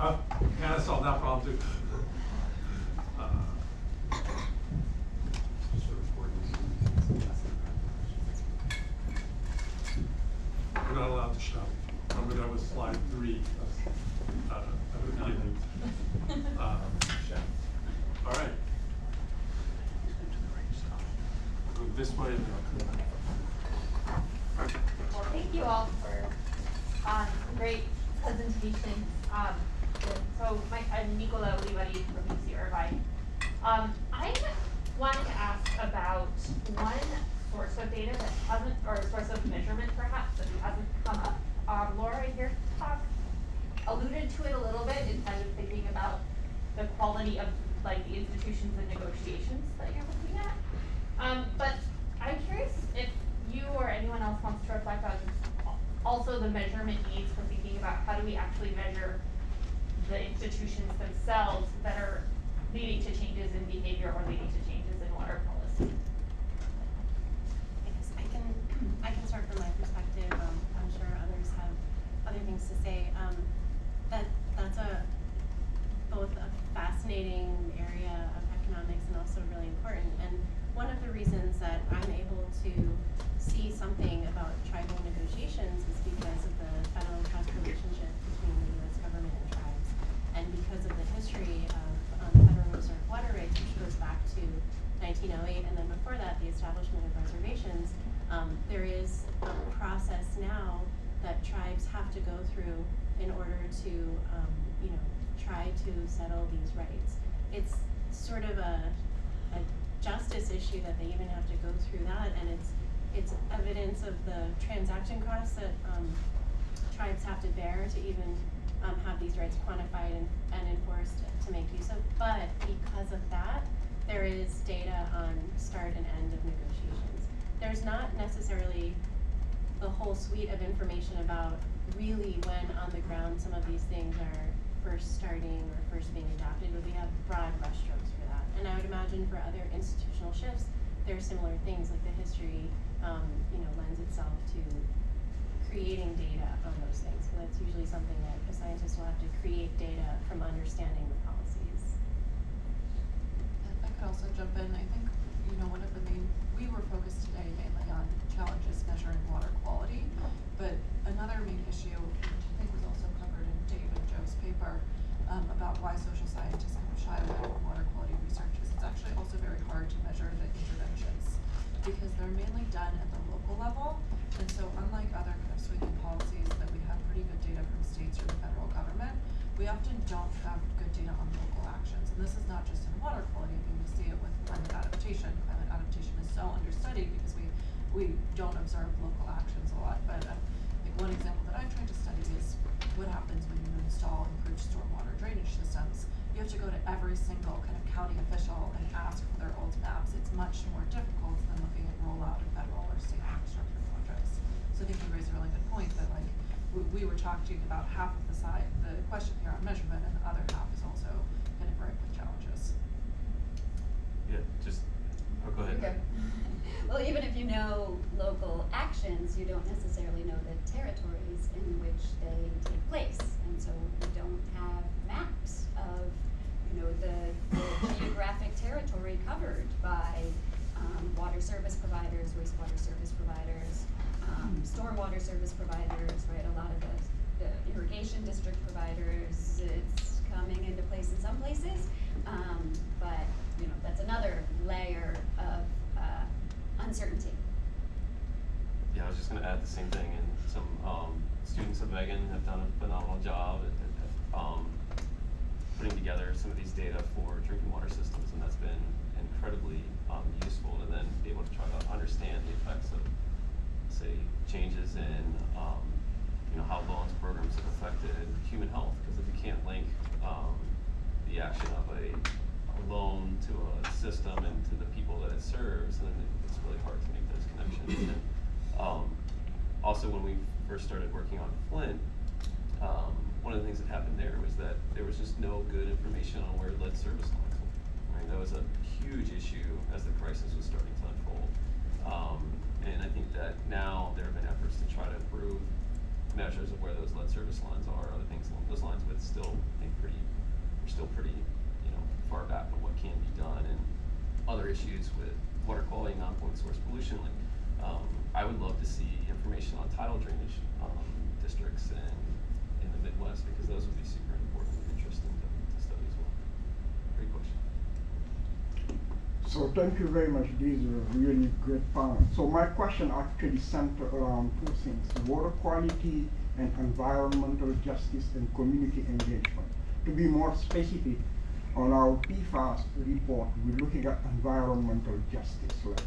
Kind of solved that problem too. We're not allowed to shout. Remember that was slide 3 of the beginning. All right. We'll go this way and then I'll come back. Well, thank you all for some great presentations. So I'm Nicola Oliveri from UC Irvine. I wanted to ask about one source of data that hasn't, or a source of measurement perhaps, that hasn't come up. Laura here alluded to it a little bit in kind of thinking about the quality of like the institutions and negotiations that you're looking at. But I'm curious if you or anyone else wants to reflect on also the measurement needs for thinking about how do we actually measure the institutions themselves that are leading to changes in behavior or leading to changes in water policy. I guess I can start from my perspective. I'm sure others have other things to say. That's both a fascinating area of economics and also really important. And one of the reasons that I'm able to see something about tribal negotiations is because of the federal trust relationship between the U.S. government and tribes, and because of the history of Federal Reserve water rights, which goes back to 1908, and then before that, the establishment of reservations. There is a process now that tribes have to go through in order to, try to settle these rights. It's sort of a justice issue that they even have to go through that, and it's evidence of the transaction costs that tribes have to bear to even have these rights quantified and enforced to make use of. But because of that, there is data on start and end of negotiations. There's not necessarily the whole suite of information about really when on the ground some of these things are first starting or first being adopted, but we have broad brushstrokes for that. And I would imagine for other institutional shifts, there are similar things, like the history lends itself to creating data on those things. So that's usually something that a scientist will have to create data from understanding the policies. If I could also jump in, I think, one of the we were focused today mainly on challenges measuring water quality, but another main issue, which I think was also covered in Dave and Joe's paper, about why social scientists kind of shy away from water quality research, is it's actually also very hard to measure the interventions because they're mainly done at the local level. And so unlike other kind of sweeping policies that we have pretty good data from states or the federal government, we often don't have good data on local actions. And this is not just in water quality. I mean, we see it with climate adaptation. Climate adaptation is so understudied because we don't observe local actions a lot. But like one example that I'm trying to study is what happens when you install improved stormwater drainage systems. You have to go to every single kind of county official and ask for their old maps. It's much more difficult than looking at rollout of federal or state infrastructure projects. So I think you raised a really good point that like we were talking about half of the question here on measurement, and the other half is also kind of ripe with challenges. Yeah, go ahead. Okay. Well, even if you know local actions, you don't necessarily know the territories in which they take place. And so we don't have maps of, the geographic territory covered by water service providers, wastewater service providers, stormwater service providers, right? A lot of the irrigation district providers, it's coming into place in some places, but that's another layer of uncertainty. Yeah, I was just going to add the same thing, and some students of Megan have done a phenomenal job at putting together some of these data for drinking water systems, and that's been incredibly useful to then be able to try to understand the effects of, say, changes in how loans programs have affected human health. Because if you can't link the action of a loan to a system and to the people that it serves, then it's really hard to make those connections. And also, when we first started working on Flint, one of the things that happened there was that there was just no good information on where lead service lines went. Right? That was a huge issue as the crisis was starting to unfold. And I think that now there have been efforts to try to improve measures of where those lead service lines are, other things along those lines, but still, I think still pretty, far back on what can be done, and other issues with water quality, non-point source pollution. Like, I would love to see information on tidal drainage districts and in the Midwest, because those would be super important and interesting to study as well. Great question. So thank you very much. These are really great points. So my question actually centered around two things: water quality and environmental justice and community engagement. To be more specific, on our PFAS report, we're looking at environmental justice, like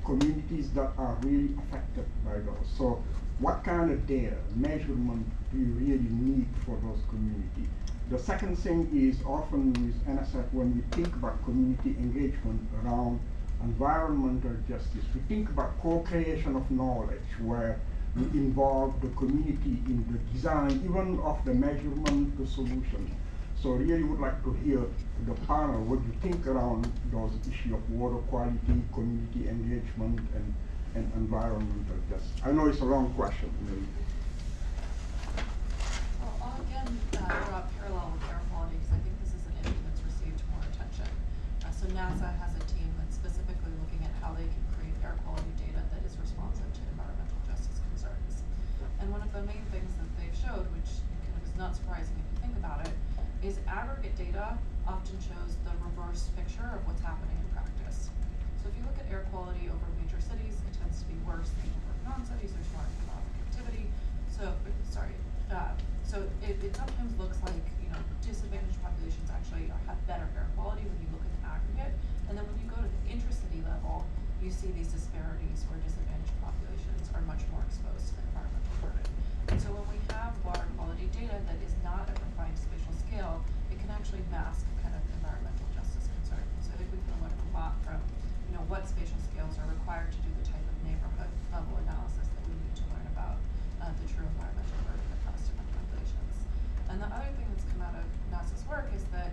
communities that are really affected by those. So what kind of data, measurement do you really need for those communities? The second thing is often with NSF, when we think about community engagement around environmental justice, we think about co-creation of knowledge, where we involve the community in the design, even of the measurement, the solution. So really would like to hear the panel, what you think around those issues of water quality, community engagement, and environmental justice. I know it's a long question. Well, I'll again draw a parallel with air quality, because I think this is an issue that's received more attention. So NASA has a team that's specifically looking at how they can create air quality data that is responsive to environmental justice concerns. And one of the main things that they've showed, which kind of is not surprising if you think about it, is aggregate data often shows the reverse picture of what's happening in practice. So if you look at air quality over major cities, it tends to be worse than over non-cities. There's more economic activity. So it sometimes looks like disadvantaged populations actually have better air quality when you look at the aggregate, and then when you go to the intracity level, you see these disparities where disadvantaged populations are much more exposed to the environmental burden. And so when we have water quality data that is not at refined spatial scale, it can actually mask kind of environmental justice concerns. So I think we can learn a lot from what spatial scales are required to do the type of neighborhood level analysis that we need to learn about the true environmental burden across different populations. And the other thing that's come out of NASA's work is that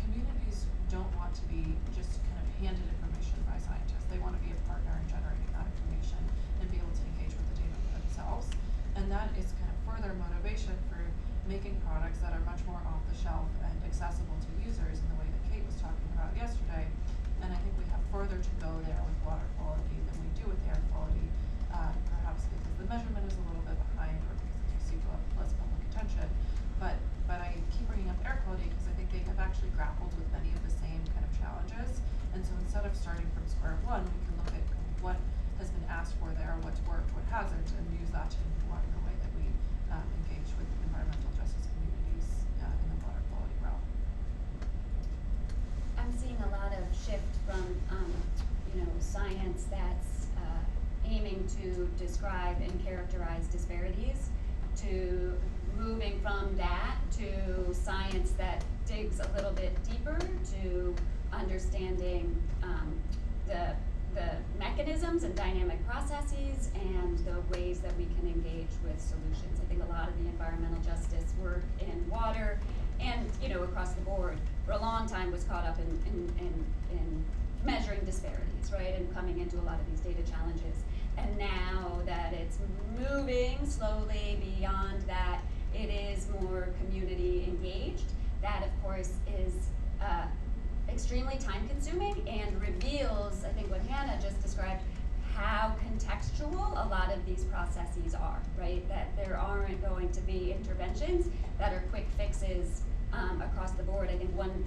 communities don't want to be just kind of handed information by scientists. They want to be a partner in generating that information and be able to engage with the data for themselves. And that is kind of further motivation for making products that are much more off the shelf and accessible to users in the way that Kate was talking about yesterday. And I think we have further to go there with water quality than we do with air quality, perhaps because the measurement is a little bit behind, or because it's received less public attention. But I keep bringing up air quality because I think they have actually grappled with many of the same kind of challenges. And so instead of starting from square one, we can look at what has been asked for there, what's worked, what hasn't, and use that to inform the way that we engage with environmental justice communities in the water quality realm. I'm seeing a lot of shift from, science that's aiming to describe and characterize disparities, to moving from that to science that digs a little bit deeper to understanding the mechanisms and dynamic processes and the ways that we can engage with solutions. I think a lot of the environmental justice work in water and across the board for a long time was caught up in measuring disparities, right, and coming into a lot of these data challenges. And now that it's moving slowly beyond that, it is more community engaged. That, of course, is extremely time consuming and reveals, I think what Hannah just described, how contextual a lot of these processes are, right? That there aren't going to be interventions that are quick fixes across the board. I think one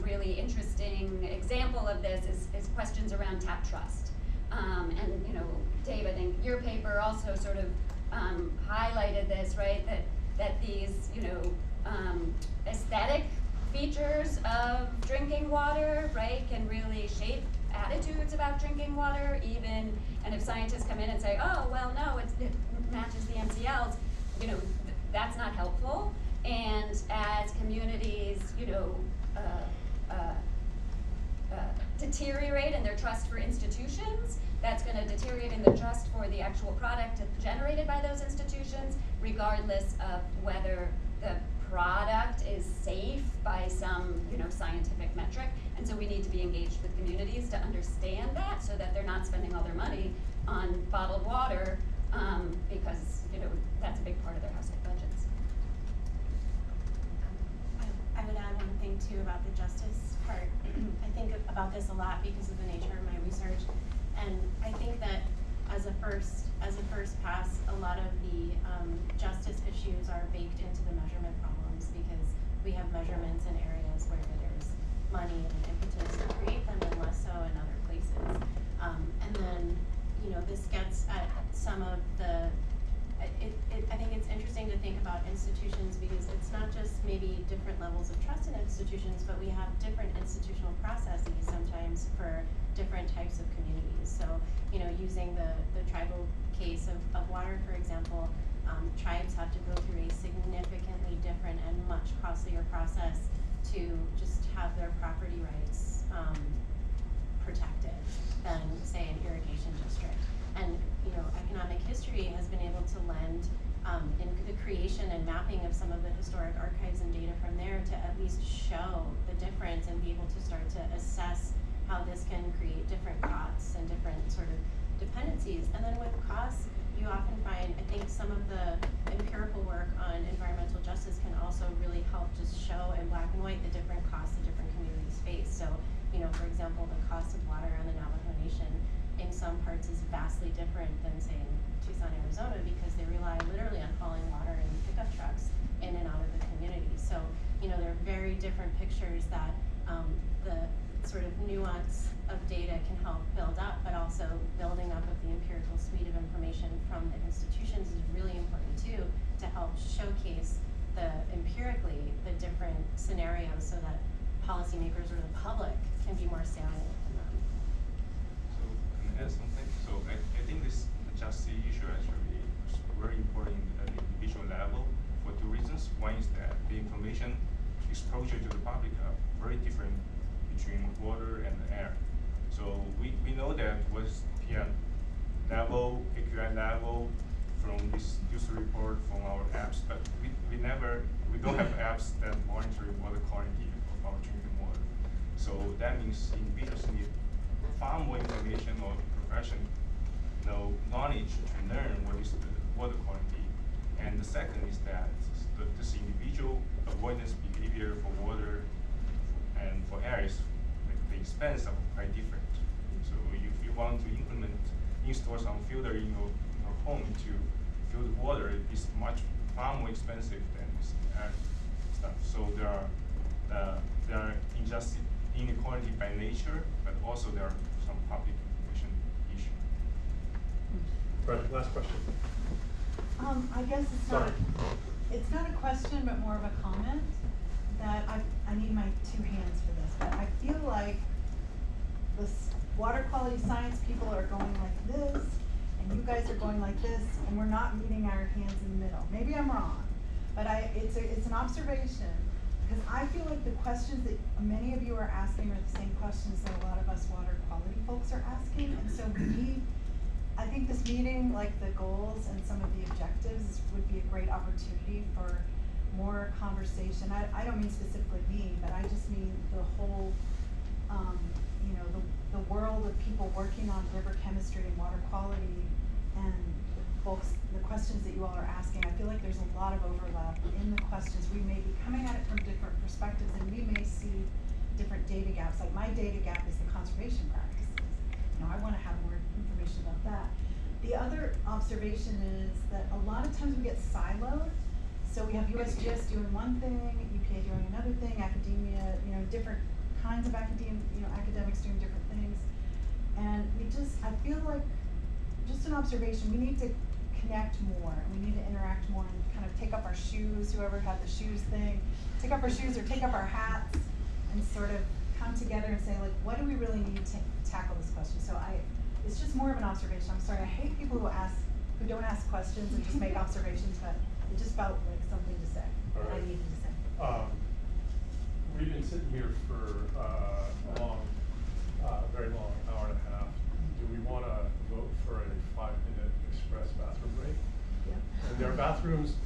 really interesting example of this is questions around tap trust. And Dave, I think your paper also sort of highlighted this, right? That these aesthetic features of drinking water, right, can really shape attitudes about drinking water, even, and if scientists come in and say, oh, well, no, it matches the MCLs, that's not helpful. And as communities, deteriorate in their trust for institutions, that's going to deteriorate in the trust for the actual product generated by those institutions, regardless of whether the product is safe by some, scientific metric. And so we need to be engaged with communities to understand that, so that they're not spending all their money on bottled water, because, that's a big part of their household budgets. I would add one thing too about the justice part. I think about this a lot because of the nature of my research, and I think that as a first pass, a lot of the justice issues are baked into the measurement problems because we have measurements in areas where there's money and an impetus to create them, and less so in other places. And then, you know, this gets at some of the. I think it's interesting to think about institutions because it's not just maybe different levels of trust in institutions, but we have different institutional processes sometimes for different types of communities. So, you know, using the tribal case of water, for example, tribes have to go through a significantly different and much costlier process to just have their property rights protected than, say, an irrigation district. And, you know, economic history has been able to lend in the creation and mapping of some of the historic archives and data from there to at least show the difference and be able to start to assess how this can create different costs and different sort of dependencies. And then with costs, you often find, I think some of the empirical work on environmental justice can also really help just show in black and white the different costs that different communities face. So, you know, for example, the cost of water on the Navajo Nation in some parts is vastly different than, say, in Tucson, Arizona, because they rely literally on hauling water in pickup trucks in and out of the community. So, you know, there are very different pictures that the sort of nuance of data can help build up, but also building up of the empirical suite of information from the institutions is really important too, to help showcase empirically the different scenarios so that policymakers or the public can be more salient in them. So can I add something? So I think this justice issue actually is very important at the individual level for two reasons. One is that the information exposure to the public are very different between water and air. So we know that what's PM level, AQI level from this user report from our apps, but we don't have apps that monitor water quality of our drinking water. So that means individuals need far more information or professional knowledge to learn what is the water quality. And the second is that this individual avoidance behavior for water and for air is the expense are quite different. So if you want to install some filter in your home to filter water, it's far more expensive than this air stuff. So there are inequality by nature, but also there are some public information issues. Right, last question. I guess it's not a question, but more of a comment that I need my two hands for this, but I feel like the water quality science people are going like this, and you guys are going like this, and we're not meeting our hands in the middle. Maybe I'm wrong, but it's an observation, because I feel like the questions that many of you are asking are the same questions that a lot of us water quality folks are asking, and so I think this meeting, like the goals and some of the objectives, would be a great opportunity for more conversation. I don't mean specifically me, but I just mean the whole, you know, the world of people working on river chemistry and water quality, and the questions that you all are asking. I feel like there's a lot of overlap in the questions. We may be coming at it from different perspectives, and we may see different data gaps. Like my data gap is the conservation practices. You know, I want to have more information about that. The other observation is that a lot of times we get siloed. So we have USGS doing one thing, EPA doing another thing, academia, you know, different kinds of academia, you know, academics doing different things. And I feel like, just an observation, we need to connect more, and we need to interact more and kind of take up our shoes, whoever had the shoes thing, take up our shoes or take up our hats and sort of come together and say, like, what do we really need to tackle this question? So it's just more of an observation. I'm sorry, I hate people who don't ask questions and just make observations, but it just felt like something to say. All right. I needed to say. We've been sitting here for a long, very long hour and a half. Do we want to vote for a 5-minute express bathroom break? Yeah. And there are bathrooms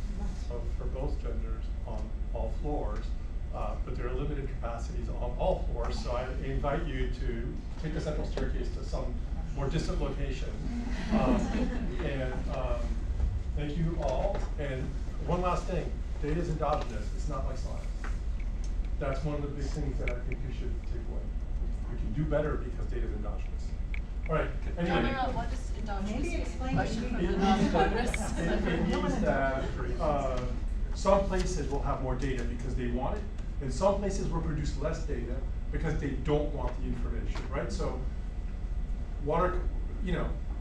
for both genders on all floors, but there are limited capacities on all floors. So I invite you to take the central staircase to some more distant location. Thank you all. And one last thing, data is endogenous. It's not like science. That's one of the big things that I think you should take away. We can do better because data is endogenous. All right, anyway. What does endogenous Maybe mean? explain Question it. from It the means non-economists. it means that some places will have more data because they want it, and some places will produce less data because they don't want the information, right? So water,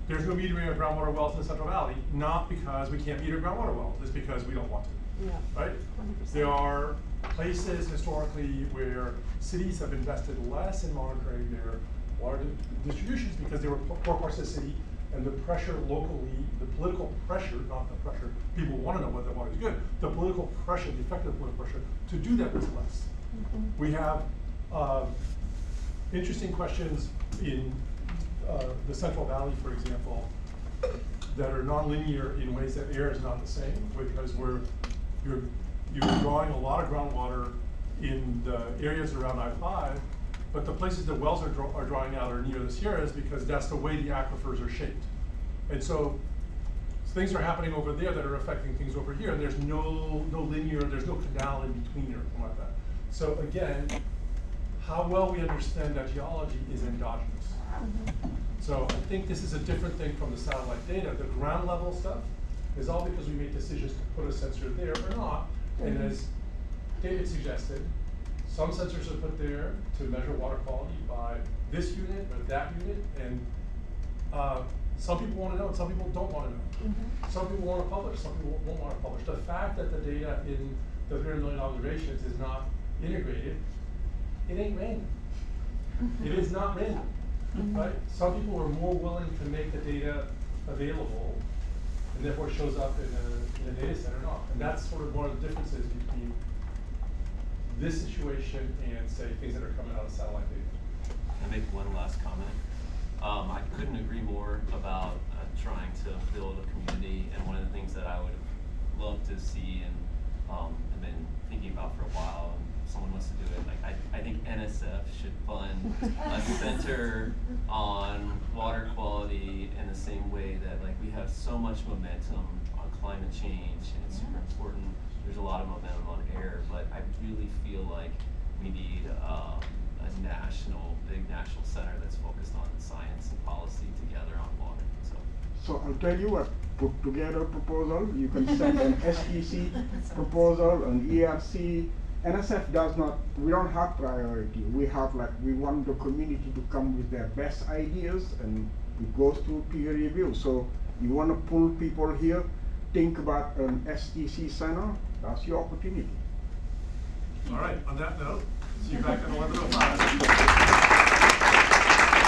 there's no metering of groundwater wells in the Central Valley, not because we can't meter groundwater wells, it's because we don't want to, right? 100%. There are places historically where cities have invested less in monitoring their water distributions because they were poor parts of the city, and the pressure locally, the political pressure, not the pressure, people want to know whether water is good, the political pressure, the effective political pressure to do that was less. We have interesting questions in the Central Valley, for example, that are nonlinear in ways that air is not the same, because you're drawing a lot of groundwater in the areas around I-5, but the places that wells are drawing out are near the Sierras because that's the way the aquifers are shaped. And so things are happening over there that are affecting things over here, and there's no linear, there's no canal in between or something like that. So again, how well we understand that geology is endogenous. So I think this is a different thing from the satellite data. The ground level stuff is all because we made decisions to put a sensor there or not. And as David suggested, some sensors are put there to measure water quality by this unit or that unit, and some people want to know and some people don't want to know. Some people want to publish, some people won't want to publish. The fact that the data in the 300 million observations is not integrated, it ain't random. It is not random, right? Some people are more willing to make the data available, and therefore it shows up in a data set or not. And that's sort of one of the differences between this situation and, say, things that are coming out of satellite data. Can I make one last comment? I couldn't agree more about trying to build a community, and one of the things that I would have loved to see and have been thinking about for a while, and someone wants to do it, like I think NSF should fund a center on water quality in the same way that we have so much momentum on climate change, and it's super important. There's a lot of momentum on air, but I really feel like we need a big national center that's focused on science and policy together on water. So I'll tell you what, put together a proposal. You can send an SEC proposal, an ERC. NSF does not, we don't have priority. We have we want the community to come with their best ideas, and it goes through peer review. So you want to pull people here, think about an STC center, that's your opportunity. All right, on that note, see you back at 11:05.